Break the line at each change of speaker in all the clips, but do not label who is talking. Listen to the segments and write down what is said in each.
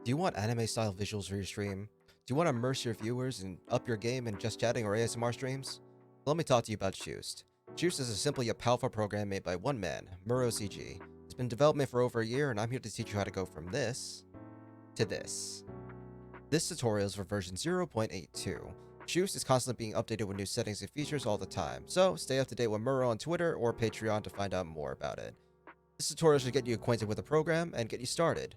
Do you want anime-style visuals for your stream? Do you want to immerse your viewers and up your game in just chatting or ASMR streams? Let me talk to you about Shoost. Shoost is a simple yet powerful program made by one man, MuroCG. It's been in development for over a year, and I'm here to teach you how to go from this to this. This tutorial is for version 0.82. Shoost is constantly being updated with new settings and features all the time, so stay up to date with Muro on Twitter or Patreon to find out more about it. This tutorial should get you acquainted with the program and get you started.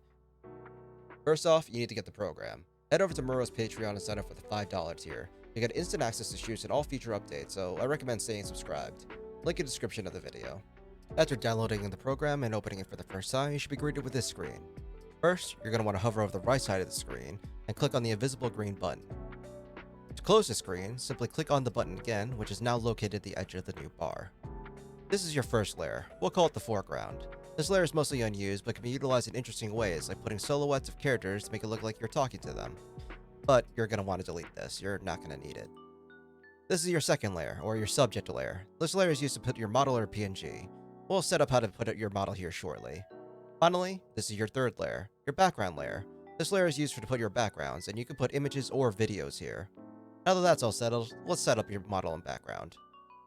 First off, you need to get the program. Head over to Muro's Patreon and sign up for the $5 tier. You get instant access to Shoost and all feature updates, so I recommend staying subscribed. Link in the description of the video. After downloading the program and opening it for the first time, you should be greeted with this screen. First, you're going to want to hover over the right side of the screen and click on the invisible green button. To close the screen, simply click on the button again, which is now located at the edge of the new bar. This is your first layer. We'll call it the foreground. This layer is mostly unused, but can be utilized in interesting ways, like putting silhouettes of characters to make it look like you're talking to them. But you're going to want to delete this, you're not going to need it. This is your second layer, or your subject layer. This layer is used to put your model or PNG. We'll set up how to put your model here shortly. Finally, this is your third layer, your background layer. This layer is used to put your backgrounds, and you can put images or videos here. Now that that's all settled, let's set up your model and background.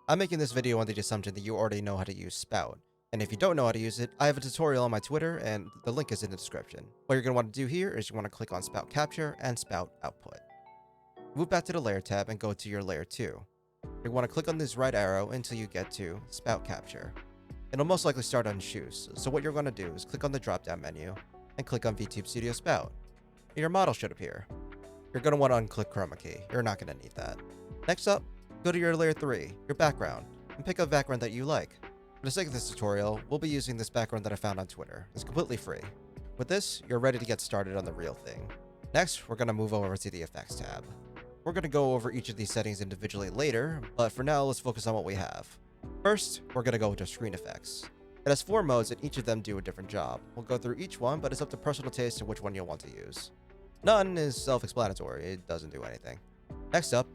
I'm making this video on the assumption that you already know how to use Spout. And if you don't know how to use it, I have a tutorial on my Twitter, and the link is in the description. What you're going to want to do here is you want to click on Spout Capture and Spout Output. Move back to the Layer tab and go to your Layer 2. You want to click on this right arrow until you get to Spout Capture. It'll most likely start on Shoost, so what you're going to do is click on the drop-down menu and click on VTube Studio Spout. And your model should appear. You're going to want to unclick Chroma Key. You're not going to need that. Next up, go to your Layer 3, your background, and pick a background that you like. For the sake of this tutorial, we'll be using this background that I found on Twitter. It's completely free. With this, you're ready to get started on the real thing. Next, we're going to move over to the Effects tab. We're going to go over each of these settings individually later, but for now, let's focus on what we have. First, we're going to go to Screen Effects. It has 4 modes and each of them do a different job. We'll go through each one, but it's up to personal taste and which one you'll want to use. None is self-explanatory, it doesn't do anything. Next up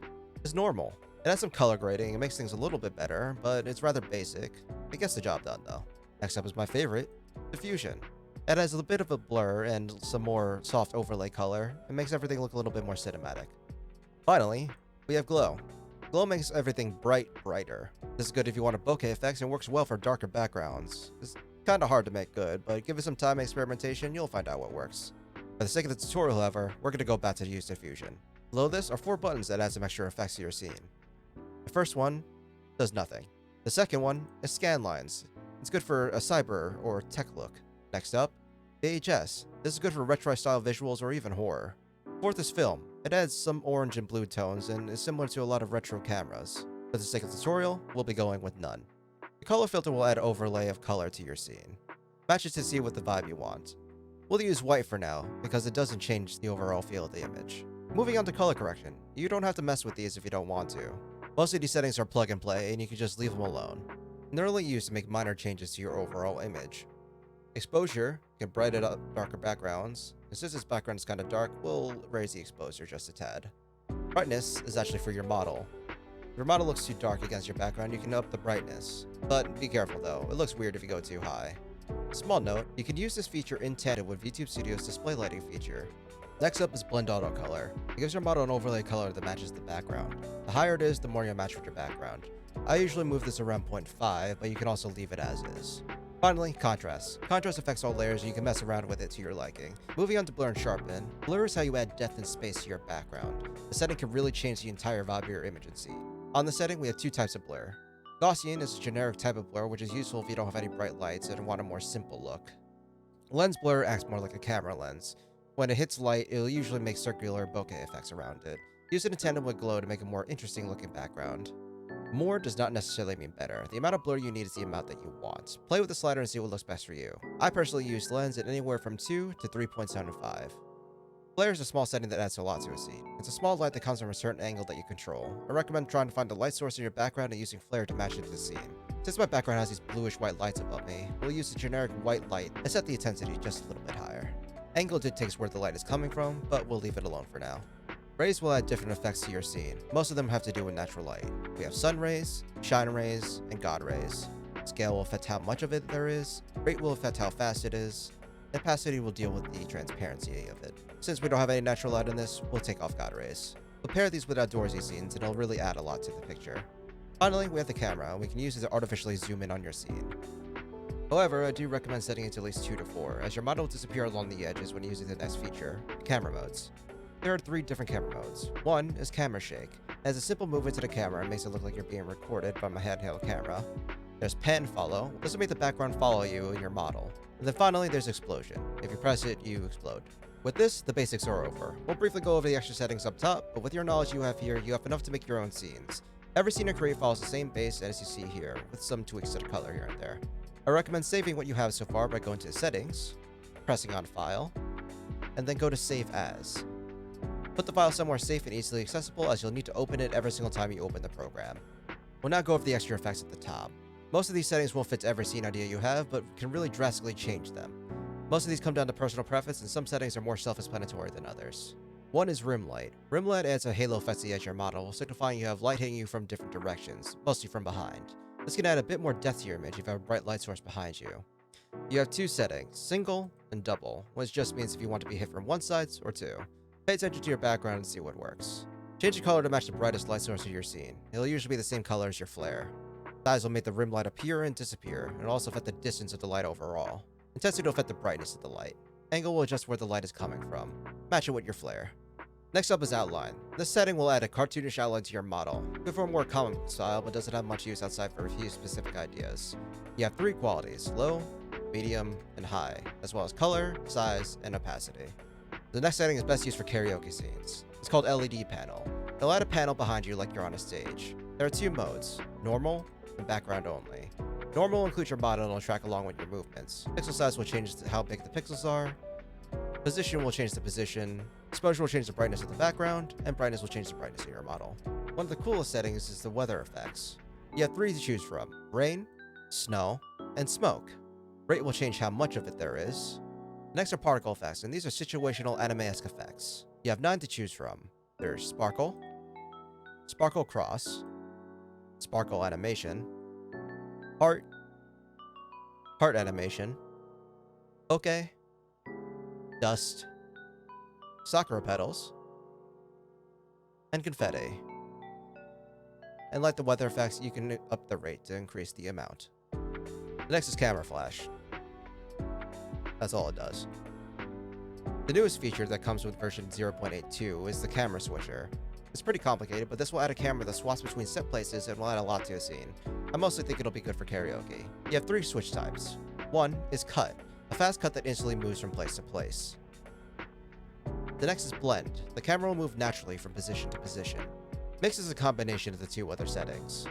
is Normal. It has some color grading, it makes things a little bit better, but it's rather basic. It gets the job done though. Next up is my favorite, Diffusion. It has a bit of a blur and some more soft overlay color. It makes everything look a little bit more cinematic. Finally, we have Glow. Glow makes everything brighter. This is good if you want bokeh effects and works well for darker backgrounds. It's kinda hard to make good, but give it some time and experimentation, you'll find out what works. For the sake of the tutorial, however, we're going to go back to use Diffusion. Below this are 4 buttons that add some extra effects to your scene. The first one does nothing. The second one is Scan Lines. It's good for a cyber or tech look. Next up, VHS. This is good for retro style visuals or even horror. Fourth is Film. It adds some orange and blue tones and is similar to a lot of retro cameras. For the sake of the tutorial, we'll be going with none. The color filter will add overlay of color to your scene. Match it to see what the vibe you want. We'll use white for now, because it doesn't change the overall feel of the image. Moving on to color correction. You don't have to mess with these if you don't want to. Most of these settings are plug and play, and you can just leave them alone. And they're only used to make minor changes to your overall image. Exposure can brighten up darker backgrounds, and since this background is kind of dark, we'll raise the exposure just a tad. Brightness is actually for your model. If your model looks too dark against your background, you can up the brightness. But be careful though, it looks weird if you go too high. Small note, you can use this feature in tandem with VTube Studio's display lighting feature. Next up is Blend Auto Color. It gives your model an overlay color that matches the background. The higher it is, the more you'll match with your background. I usually move this around 0.5, but you can also leave it as is. Finally, Contrast. Contrast affects all layers and you can mess around with it to your liking. Moving on to Blur and Sharpen. Blur is how you add depth and space to your background. The setting can really change the entire vibe of your image and scene. On the setting, we have 2 types of blur. Gaussian is a generic type of blur, which is useful if you don't have any bright lights and want a more simple look. Lens blur acts more like a camera lens. When it hits light, it'll usually make circular bokeh effects around it. Use it in tandem with glow to make a more interesting looking background. More does not necessarily mean better. The amount of blur you need is the amount that you want. Play with the slider and see what looks best for you. I personally use lens at anywhere from 2 to 3.75. Flare is a small setting that adds a lot to a scene. It's a small light that comes from a certain angle that you control. I recommend trying to find a light source in your background and using flare to match it to the scene. Since my background has these bluish white lights above me, we'll use the generic white light and set the intensity just a little bit higher. Angle dictates where the light is coming from, but we'll leave it alone for now. Rays will add different effects to your scene. Most of them have to do with natural light. We have sun rays, shine rays, and god rays. Scale will affect how much of it there is, rate will affect how fast it is, and opacity will deal with the transparency of it. Since we don't have any natural light in this, we'll take off God rays. We'll pair these with outdoorsy scenes and it'll really add a lot to the picture. Finally, we have the camera, and we can use it to artificially zoom in on your scene. However, I do recommend setting it to at least 2 to 4, as your model will disappear along the edges when using the next feature, camera modes. There are 3 different camera modes. One is camera shake. It has a simple movement to the camera and makes it look like you're being recorded by my handheld camera. There's pan follow. This will make the background follow you in your model. And then finally, there's explosion. If you press it, you explode. With this, the basics are over. We'll briefly go over the extra settings up top, but with your knowledge you have here, you have enough to make your own scenes. Every scene you create follows the same base as you see here, with some tweaks to the color here and there. I recommend saving what you have so far by going to Settings, pressing on File, and then go to Save As. Put the file somewhere safe and easily accessible, as you'll need to open it every single time you open the program. We'll now go over the extra effects at the top. Most of these settings won't fit to every scene idea you have, but can really drastically change them. Most of these come down to personal preference, and some settings are more self-explanatory than others. One is rim light. Rim light adds a halo effect to the edge of your model, signifying you have light hitting you from different directions, mostly from behind. This can add a bit more depth to your image if you have a bright light source behind you. You have 2 settings, single and double, which just means if you want to be hit from one side or 2. Pay attention to your background and see what works. Change the color to match the brightest light source of your scene. It'll usually be the same color as your flare. Size will make the rim light appear and disappear, and it'll also affect the distance of the light overall. Intensity will affect the brightness of the light. Angle will adjust where the light is coming from. Match it with your flare. Next up is outline. This setting will add a cartoonish outline to your model. Good for a more common book style, but doesn't have much use outside for a few specific ideas. You have 3 qualities, low, medium, and high, as well as color, size, and opacity. The next setting is best used for karaoke scenes. It's called LED panel. It'll add a panel behind you like you're on a stage. There are 2 modes, normal and background only. Normal will include your model and will track along with your movements. Pixel size will change to how big the pixels are. Position will change the position. Exposure will change the brightness of the background, and brightness will change the brightness of your model. One of the coolest settings is the weather effects. You have 3 to choose from: rain, snow, and smoke. Rate will change how much of it there is. Next are particle effects, and these are situational anime-esque effects. You have 9 to choose from. There's sparkle, sparkle cross, sparkle animation, heart animation, bokeh, dust, sakura petals, and confetti. And like the weather effects, you can up the rate to increase the amount. The next is camera flash. That's all it does. The newest feature that comes with version 0.82 is the camera switcher. It's pretty complicated, but this will add a camera that swaps between set places and will add a lot to a scene. I mostly think it'll be good for karaoke. You have 3 switch types. One is cut, a fast cut that instantly moves from place to place. The next is blend. The camera will move naturally from position to position. Mix is a combination of the 2 other settings.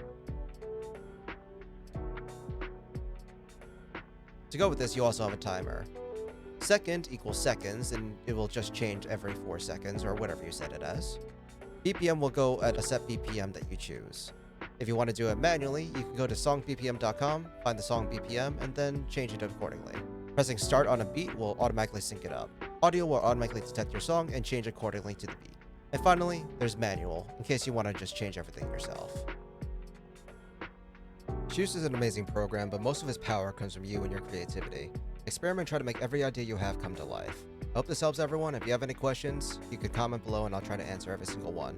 To go with this, you also have a timer. Second equals seconds, and it will just change every 4 seconds or whatever you set it as. BPM will go at a set BPM that you choose. If you want to do it manually, you can go to songbpm.com, find the song BPM, and then change it accordingly. Pressing start on a beat will automatically sync it up. Audio will automatically detect your song and change accordingly to the beat. And finally, there's manual, in case you want to just change everything yourself. Shoost is an amazing program, but most of its power comes from you and your creativity. Experiment and try to make every idea you have come to life. I hope this helps everyone. If you have any questions, you could comment below and I'll try to answer every single one.